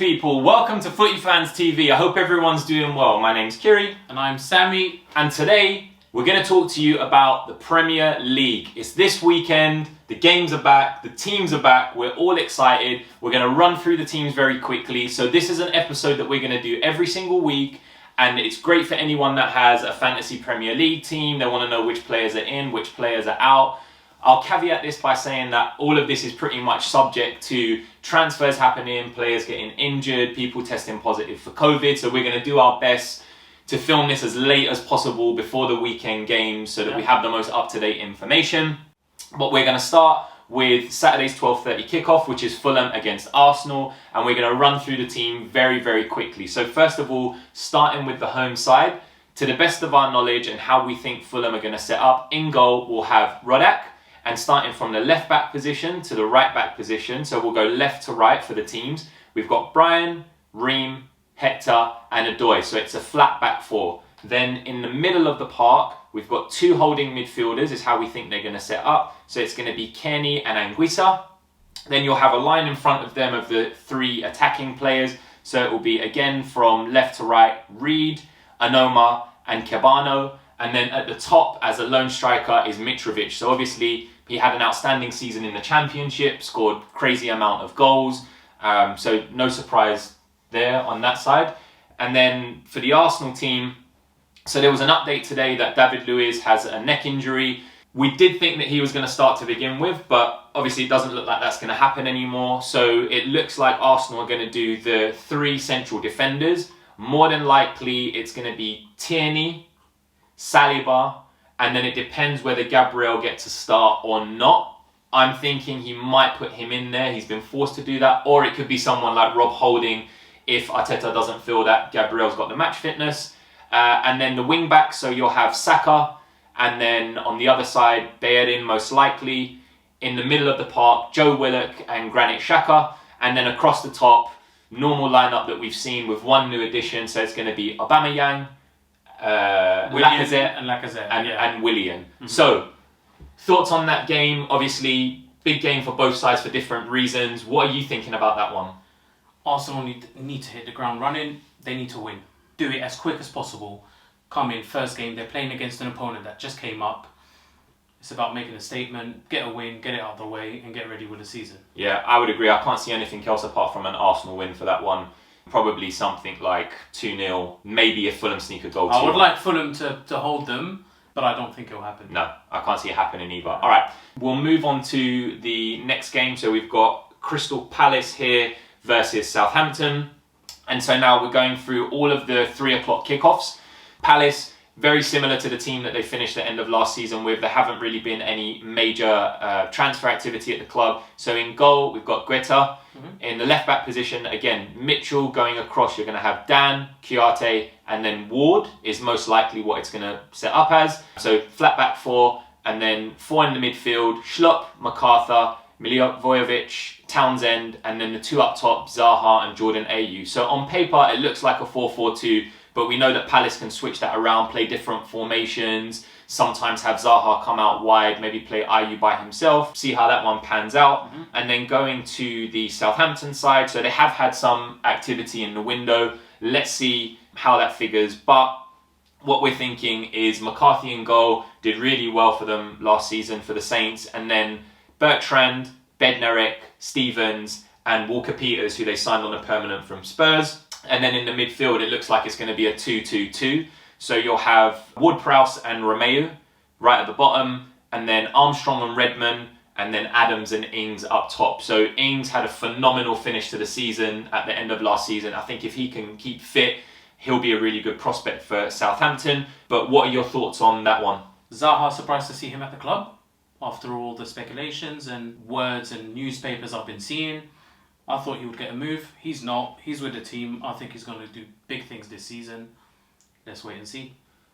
people, welcome to Footy Fans TV. I hope everyone's doing well. My name's Kiri. And I'm Sammy. And today, we're going to talk to you about the Premier League. It's this weekend, the games are back, the teams are back, we're all excited. We're going to run through the teams very quickly. So this is an episode that we're going to do every single week. And it's great for anyone that has a fantasy Premier League team. They want to know which players are in, which players are out. I'll caveat this by saying that all of this is pretty much subject to transfers happening, players getting injured, people testing positive for COVID. So we're going to do our best to film this as late as possible before the weekend games so that we have the most up-to-date information. But we're going to start with Saturday's 12:30 kickoff, which is Fulham against Arsenal. And we're going to run through the team very, very quickly. So first of all, starting with the home side, to the best of our knowledge and how we think Fulham are going to set up, in goal we'll have Rodak. And starting from the left back position to the right back position, so we'll go left to right for the teams. We've got Brian, Ream, Hector and Adoy, so it's a flat back four. Then in the middle of the park, we've got two holding midfielders is how we think they're going to set up. So it's going to be Kenny and Anguissa. Then you'll have a line in front of them of the three attacking players. So it will be again from left to right, Reed, Anoma and Cabano. And then at the top, as a lone striker, is Mitrovic. So obviously, he had an outstanding season in the Championship, scored crazy amount of goals. So no surprise there on that side. And then for the Arsenal team, so there was an update today that David Luiz has a neck injury. We did think that he was going to start to begin with, but obviously it doesn't look like that's going to happen anymore. So it looks like Arsenal are going to do the three central defenders. More than likely, it's going to be Tierney, Saliba, and then it depends whether Gabriel gets a start or not. I'm thinking he might put him in there. He's been forced to do that. Or it could be someone like Rob Holding if Arteta doesn't feel that Gabriel's got the match fitness. And then the wing back, so you'll have Saka. And then on the other side, Bellerin most likely. In the middle of the park, Joe Willock and Granit Xhaka. And then across the top, normal lineup that we've seen with one new addition. So it's going to be Aubameyang, Lacazette and Willian. Mm-hmm. So, thoughts on that game? Obviously, big game for both sides for different reasons. What are you thinking about that one? Arsenal need to hit the ground running. They need to win. Do it as quick as possible. Come in, first game, they're playing against an opponent that just came up. It's about making a statement, get a win, get it out of the way, and get ready with the season. Yeah, I would agree. I can't see anything else apart from an Arsenal win for that one. Probably something like 2-0, maybe a Fulham sneaker goal. I would like Fulham to hold them, but I don't think it'll happen. No, I can't see it happening either. All right, we'll move on to the next game. So we've got Crystal Palace here versus Southampton. And so now we're going through all of the 3 o'clock kickoffs. Palace, very similar to the team that they finished the end of last season with. There haven't really been any major transfer activity at the club. So in goal, we've got Guetta. Mm-hmm. In the left-back position, again, Mitchell going across. You're going to have Dan, Chiarte, and then Ward is most likely what it's going to set up as. So flat-back 4, and then 4 in the midfield, Schlupp, MacArthur, Milivojevic, Townsend, and then the 2 up top, Zaha and Jordan Ayew. So on paper, it looks like a 4-4-2, but we know that Palace can switch that around, play different formations, sometimes have Zaha come out wide, maybe play Ayew by himself, see how that one pans out. Mm-hmm. And then going to the Southampton side, so they have had some activity in the window. Let's see how that figures. But what we're thinking is McCarthy in goal did really well for them last season for the Saints. And then Bertrand, Bednarek, Stevens, and Walker-Peters, who they signed on a permanent from Spurs. And then in the midfield, it looks like it's going to be a 2-2-2. So you'll have Ward-Prowse and Romeu right at the bottom, and then Armstrong and Redmond, and then Adams and Ings up top. So Ings had a phenomenal finish to the season at the end of last season. I think if he can keep fit, he'll be a really good prospect for Southampton. But what are your thoughts on that one? Zaha, surprised to see him at the club after all the speculations and words and newspapers I've been seeing. I thought he would get a move. He's not. He's with the team. I think he's going to do big things this season. Let's wait and see.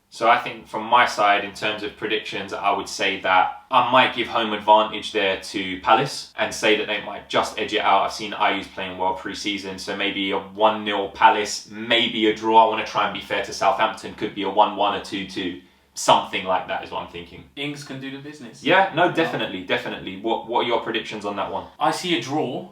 So I think from my side, in terms of predictions, I would say that I might give home advantage there to Palace and say that they might just edge it out. I've seen Ayew's playing well pre-season, so maybe a 1-0 Palace, maybe a draw. I want to try and be fair to Southampton. Could be a 1-1, a 2-2. Something like that is what I'm thinking. Ings can do the business. Yeah, no, definitely. What are your predictions on that one? I see a draw.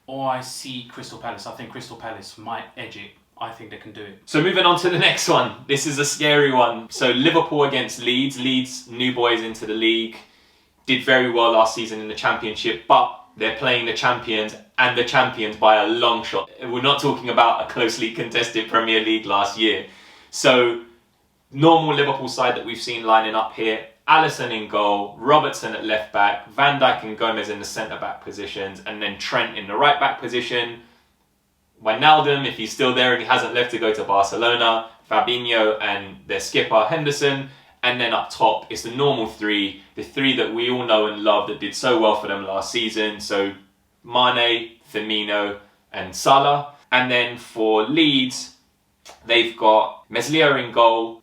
or I see Crystal Palace. I think Crystal Palace might edge it. I think they can do it. So moving on to the next one. This is a scary one. So Liverpool against Leeds. Leeds, new boys into the league, did very well last season in the Championship, but they're playing the champions, and the champions by a long shot. We're not talking about a closely contested Premier League last year. So normal Liverpool side that we've seen lining up here. Alisson in goal, Robertson at left back, Van Dijk and Gomez in the centre back positions, and then Trent in the right back position. Wijnaldum, if he's still there and he hasn't left to go to Barcelona, Fabinho and their skipper Henderson, and then up top it's the normal three, the three that we all know and love that did so well for them last season. So Mane, Firmino and Salah. And then for Leeds, they've got Meslier in goal,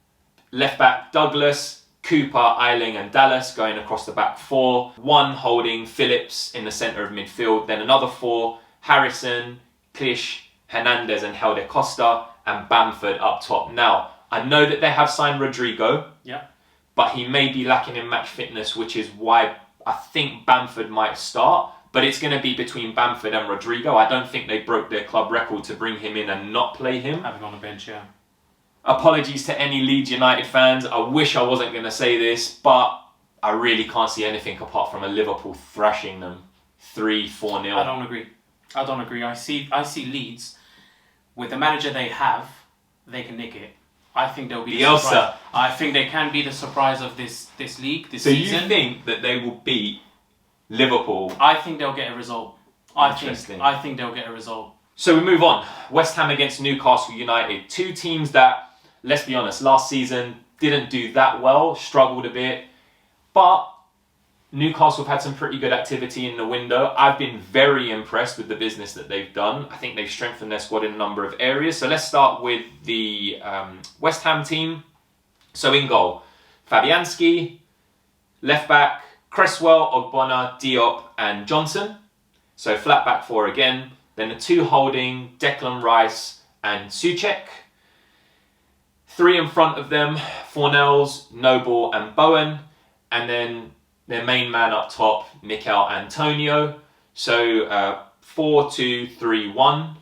left back Douglas, Cooper, Ayling and Dallas going across the back four, one holding Phillips in the centre of midfield, then another four, Harrison, Klish, Hernandez and Helder Costa, and Bamford up top. Now, I know that they have signed Rodrigo, but he may be lacking in match fitness, which is why I think Bamford might start, but it's going to be between Bamford and Rodrigo. I don't think they broke their club record to bring him in and not play him. Have him on the bench, yeah. Apologies to any Leeds United fans. I wish I wasn't going to say this, but I really can't see anything apart from a Liverpool thrashing them 3-4-0. I don't agree. I see Leeds, with the manager they have, they can nick it. I think they'll be the surprise. I think they can be the surprise of this league, this season. So you think that they will beat Liverpool? I think they'll get a result. I think they'll get a result. So we move on. West Ham against Newcastle United. Two teams that, let's be honest, last season didn't do that well, struggled a bit. But Newcastle have had some pretty good activity in the window. I've been very impressed with the business that they've done. I think they've strengthened their squad in a number of areas. So let's start with the West Ham team. So in goal, Fabianski, left back, Cresswell, Ogbonna, Diop and Johnson. So flat back four again. Then the two holding, Declan Rice and Souček. Three in front of them, Fornells, Noble and Bowen. And then their main man up top, Mikel Antonio. So 4-2-3-1.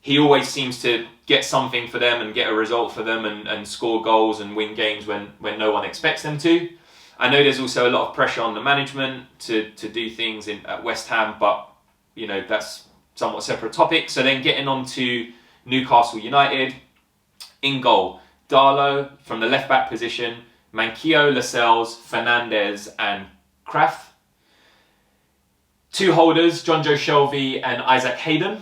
He always seems to get something for them and get a result for them and score goals and win games when no one expects them to. I know there's also a lot of pressure on the management to do things at West Ham, but you know that's somewhat separate topic. So then getting on to Newcastle United. In goal, Darlow from the left back position, Manquillo, Lascelles, Fernandez and Kraft. Two holders, John Joe Shelvey and Isaac Hayden.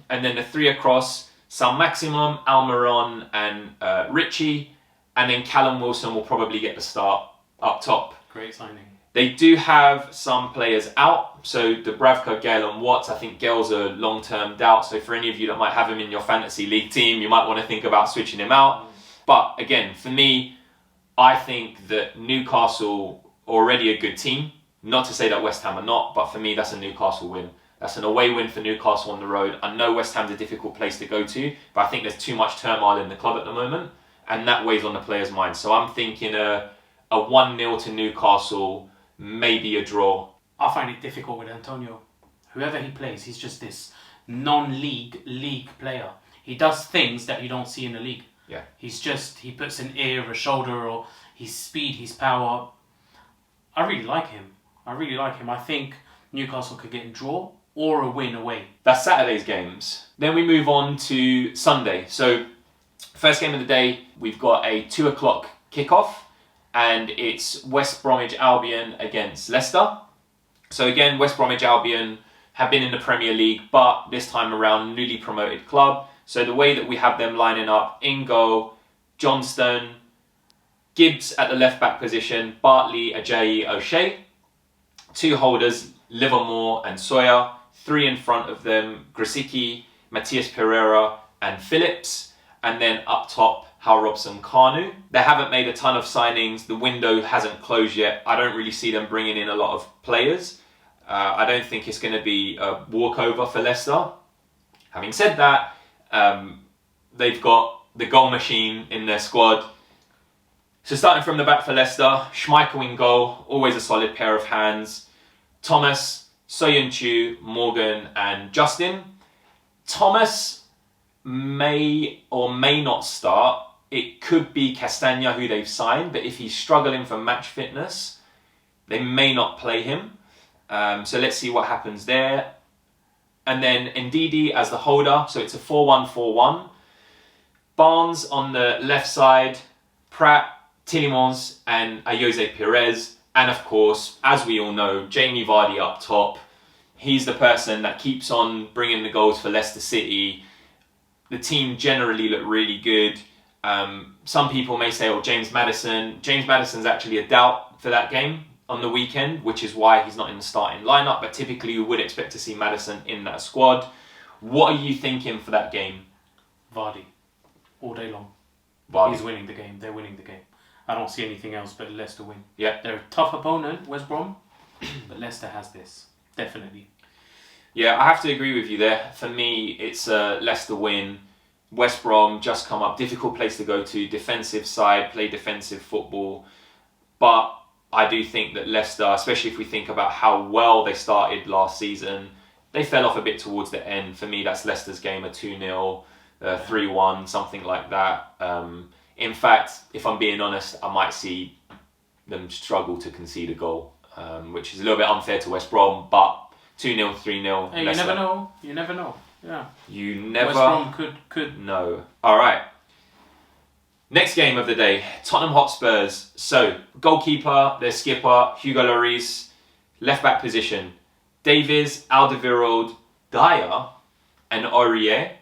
And then the three across, Saint-Maximin, Almiron and Ritchie. And then Callum Wilson will probably get the start up top. Great signing. They do have some players out. So Dubravka, Gale and Watts. I think Gale's a long-term doubt. So for any of you that might have him in your fantasy league team, you might want to think about switching him out. But again, for me, I think that Newcastle already a good team. Not to say that West Ham are not, but for me, that's a Newcastle win. That's an away win for Newcastle on the road. I know West Ham's a difficult place to go to, but I think there's too much turmoil in the club at the moment, and that weighs on the players' minds. So I'm thinking a 1-0 to Newcastle, maybe a draw. I find it difficult with Antonio. Whoever he plays, he's just this non-league player. He does things that you don't see in the league. Yeah. He puts an ear, a shoulder, or his speed, his power. I really like him. I think Newcastle could get a draw or a win away. That's Saturday's games. Then we move on to Sunday. So first game of the day, we've got a 2 o'clock kickoff, and it's West Bromwich Albion against Leicester. So again, West Bromwich Albion have been in the Premier League, but this time around, newly promoted club. So the way that we have them lining up, in goal, Johnston, Gibbs at the left back position, Bartley, Ajayi, O'Shea. Two holders, Livermore and Sawyer. Three in front of them, Grosicki, Matthias Pereira and Phillips. And then up top, Hal Robson, Kanu. They haven't made a ton of signings. The window hasn't closed yet. I don't really see them bringing in a lot of players. I don't think it's going to be a walkover for Leicester. Having said that, they've got the goal machine in their squad. So starting from the back for Leicester, Schmeichel in goal, always a solid pair of hands. Thomas, Soyuncu, Morgan and Justin. Thomas may or may not start. It could be Castagna who they've signed, but if he's struggling for match fitness, they may not play him. So let's see what happens there. And then Ndidi as the holder, so it's a 4-1-4-1. Barnes on the left side, Pratt, Tielemans and Jose Perez. And of course, as we all know, Jamie Vardy up top. He's the person that keeps on bringing the goals for Leicester City. The team generally look really good. Some people may say, James Maddison. James Maddison's actually a doubt for that game on the weekend, which is why he's not in the starting lineup. But typically, you would expect to see Maddison in that squad. What are you thinking for that game? Vardy, all day long. Vardy. He's winning the game. They're winning the game. I don't see anything else but Leicester win. Yeah. They're a tough opponent, West Brom, but Leicester has this. Definitely. Yeah, I have to agree with you there. For me, it's a Leicester win. West Brom just come up. Difficult place to go to. Defensive side, play defensive football. But I do think that Leicester, especially if we think about how well they started last season, they fell off a bit towards the end. For me, that's Leicester's game, a 2-0, 3-1, something like that. In fact, if I'm being honest, I might see them struggle to concede a goal, which is a little bit unfair to West Brom, but 2-0, 3-0. Hey, you never know. You never know. Yeah. You never West Brom could know. All right. Next game of the day, Tottenham Hotspurs. So, goalkeeper, their skipper, Hugo Lloris, left-back position, Davies, Alderweireld, Dyer, and Aurier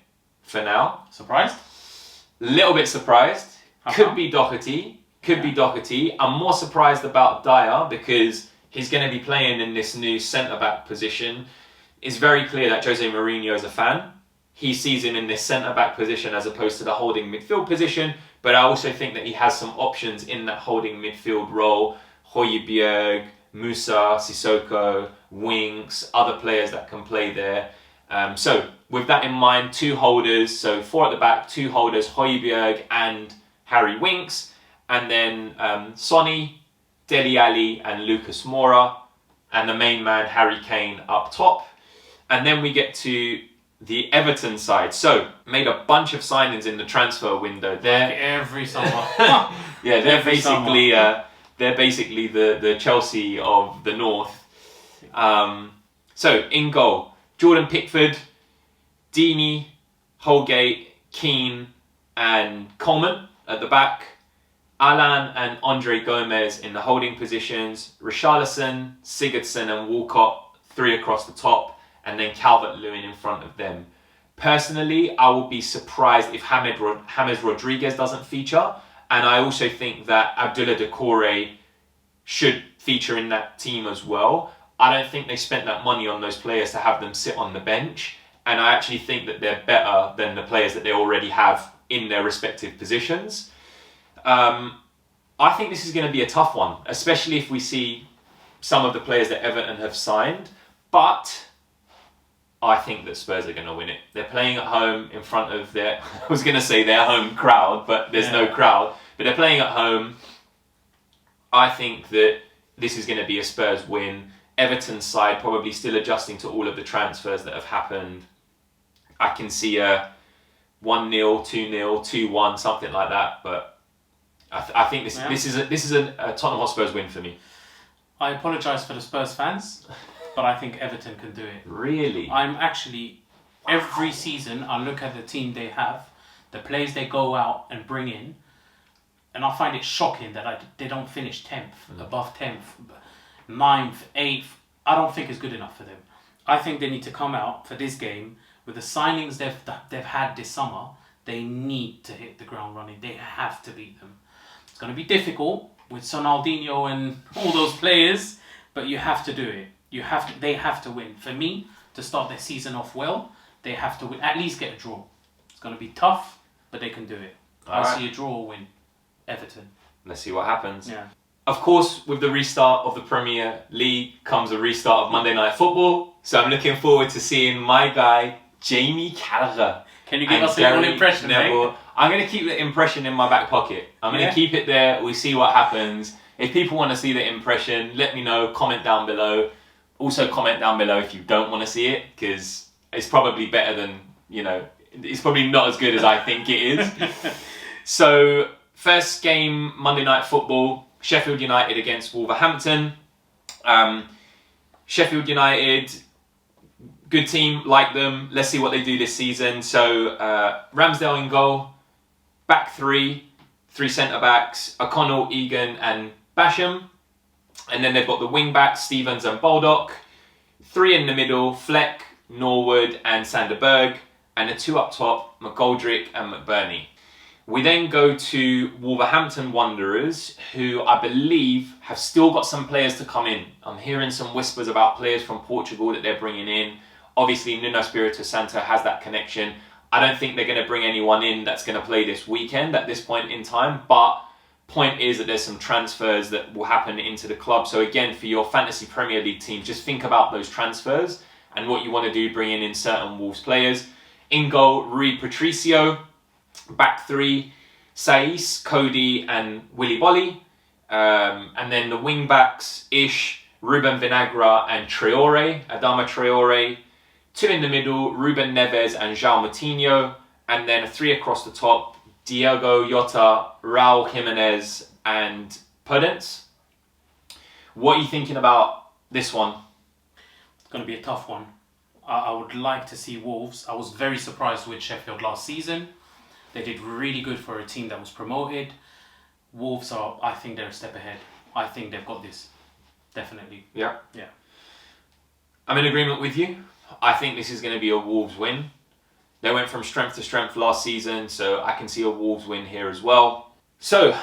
for now. Surprised? Little bit surprised. How Could come? be Doherty. Could be Doherty. I'm more surprised about Dyer because he's going to be playing in this new centre-back position. It's very clear that Jose Mourinho is a fan. He sees him in this centre-back position as opposed to the holding midfield position. But I also think that he has some options in that holding midfield role. Højbjerg, Musa, Sissoko, Winks, other players that can play there. So with that in mind, two holders. So 4 at the back, 2 holders, Højbjerg and Harry Winks. And then Sonny, Dele Alli and Lucas Moura. And the main man, Harry Kane, up top. And then we get to the Everton side. So, made a bunch of signings in the transfer window. Every summer. Yeah, they're Every basically the Chelsea of the north. So, in goal, Jordan Pickford, Deeney, Holgate, Keane and Coleman at the back. Alan and Andre Gomez in the holding positions. Richarlison, Sigurdsson and Walcott, 3 across the top. And then Calvert-Lewin in front of them. Personally, I will be surprised if James Rodriguez doesn't feature. And I also think that Abdullah Doucouré should feature in that team as well. I don't think they spent that money on those players to have them sit on the bench. And I actually think that they're better than the players that they already have in their respective positions. I think this is going to be a tough one, especially if we see some of the players that Everton have signed. But I think that Spurs are going to win it. They're playing at home in front of their, I was going to say their home crowd, but there's no crowd. But they're playing at home. I think that this is going to be a Spurs win. Everton's side probably still adjusting to all of the transfers that have happened. I can see a 1-0, 2-0, 2-1, something like that. But I think this is a Tottenham Hotspur's win for me. I apologise for the Spurs fans, but I think Everton can do it. Really? I'm actually, every season, I look at the team they have, the players they go out and bring in, and I find it shocking that they don't finish 10th, above 10th, 9th, 8th. I don't think it's good enough for them. I think they need to come out for this game with the signings they've had this summer. They need to hit the ground running. They have to beat them. It's going to be difficult with Sonaldinho and all those players, but you have to do it. They have to win. For me, to start their season off well, they have to win. At least get a draw. It's going to be tough, but they can do it. I see a draw or win. Everton. Let's see what happens. Yeah. Of course, with the restart of the Premier League comes a restart of Monday Night Football. So I'm looking forward to seeing my guy, Jamie Carragher. Can you give us a little impression, mate? I'm going to keep the impression in my back pocket. I'm going to keep it there. We'll see what happens. If people want to see the impression, let me know. Comment down below. Also comment down below if you don't want to see it, because it's probably better than it's probably not as good as I think it is. So, first game, Monday Night Football, Sheffield United against Wolverhampton. Sheffield United, good team, like them. Let's see what they do this season. So, Ramsdale in goal, back three centre-backs, O'Connell, Egan and Basham. And then they've got the wing-backs, Stevens and Baldock. 3 in the middle, Fleck, Norwood and Sanderberg. And the 2 up top, McGoldrick and McBurney. We then go to Wolverhampton Wanderers, who I believe have still got some players to come in. I'm hearing some whispers about players from Portugal that they're bringing in. Obviously, Nuno Espirito Santo has that connection. I don't think they're going to bring anyone in that's going to play this weekend at this point in time. But point is that there's some transfers that will happen into the club. So again, for your Fantasy Premier League team, just think about those transfers and what you want to do, bringing in certain Wolves players. In goal, Rui Patricio. Back 3, Saiss, Cody and Willy Bolly. And then the wing backs, Ish, Ruben Vinagre and Traore, Adama Traore. 2 in the middle, Ruben Neves and João Moutinho. And then 3 across the top, Diego Jota, Raul Jimenez and Podence. What are you thinking about this one? It's going to be a tough one. I would like to see Wolves. I was very surprised with Sheffield last season. They did really good for a team that was promoted. Wolves I think they're a step ahead. I think they've got this. Definitely. Yeah. Yeah. I'm in agreement with you. I think this is going to be a Wolves win. They went from strength to strength last season, so I can see a Wolves win here as well. So,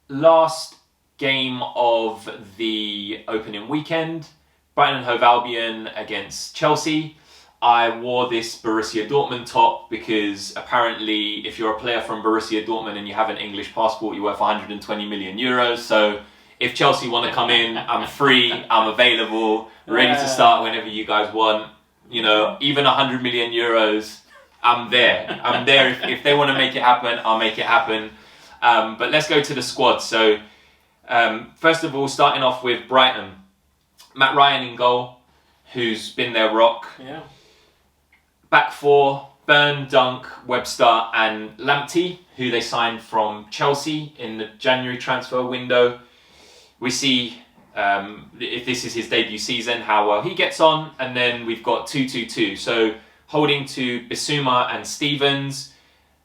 last game of the opening weekend, Brighton and Hove Albion against Chelsea. I wore this Borussia Dortmund top because apparently if you're a player from Borussia Dortmund and you have an English passport, you're worth 120 million euros. So if Chelsea want to come in, I'm free, I'm available, ready to start whenever you guys want. Even 100 million euros, I'm there. I'm there. If they want to make it happen, I'll make it happen. But let's go to the squad. So first of all, starting off with Brighton. Matt Ryan in goal, who's been their rock. Yeah. Back 4, Byrne, Dunk, Webster and Lamptey, who they signed from Chelsea in the January transfer window. We see if this is his debut season, how well he gets on. And then we've got 2-2-2. So holding to Bissouma and Stevens,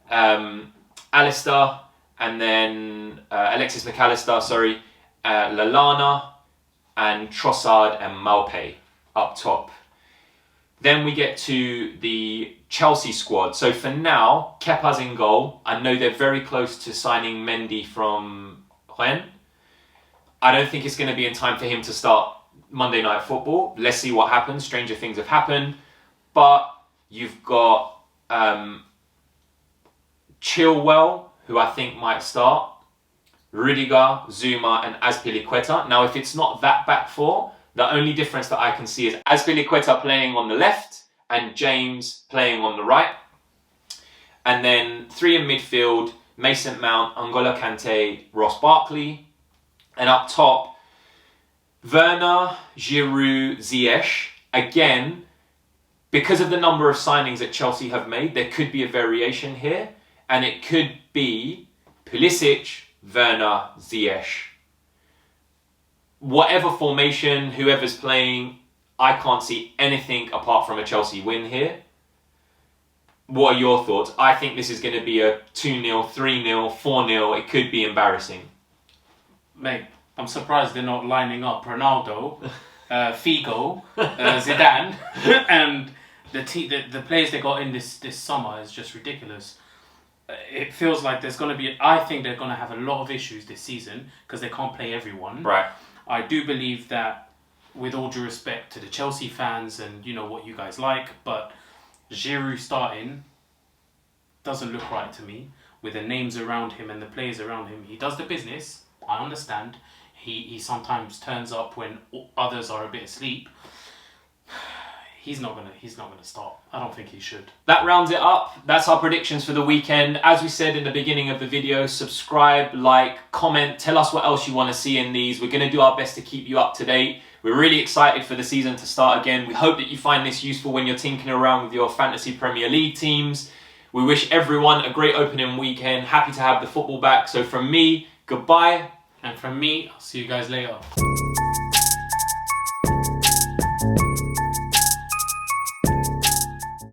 Alistair, and then Alexis McAllister, Lallana, and Trossard and Malpe up top. Then we get to the Chelsea squad. So for now, Kepa's in goal. I know they're very close to signing Mendy from Rennes. I don't think it's going to be in time for him to start Monday Night Football. Let's see what happens. Stranger things have happened. But you've got Chilwell, who I think might start. Rudiger, Zuma and Azpilicueta. Now, if it's not that back 4, the only difference that I can see is Azpilicueta playing on the left and James playing on the right. And then 3 in midfield, Mason Mount, N'Golo Kante, Ross Barkley. And up top, Werner, Giroud, Ziyech. Again, because of the number of signings that Chelsea have made, there could be a variation here. And it could be Pulisic, Werner, Ziyech. Whatever formation, whoever's playing, I can't see anything apart from a Chelsea win here. What are your thoughts? I think this is going to be a 2-0, 3-0, 4-0. It could be embarrassing. Mate, I'm surprised they're not lining up Ronaldo, Figo, Zidane, and the players they got in this summer is just ridiculous. It feels like there's going to be... I think they're going to have a lot of issues this season because they can't play everyone. Right. I do believe that, with all due respect to the Chelsea fans and what you guys like, but Giroud starting doesn't look right to me. With the names around him and the players around him, he does the business. I understand. He sometimes turns up when others are a bit asleep. He's not gonna start. I don't think he should. That rounds it up. That's our predictions for the weekend. As we said in the beginning of the video, subscribe, like, comment, tell us what else you want to see in these. We're going to do our best to keep you up to date. We're really excited for the season to start again. We hope that you find this useful when you're tinkering around with your fantasy Premier League teams. We wish everyone a great opening weekend. Happy to have the football back. So from me, goodbye. And from me, I'll see you guys later.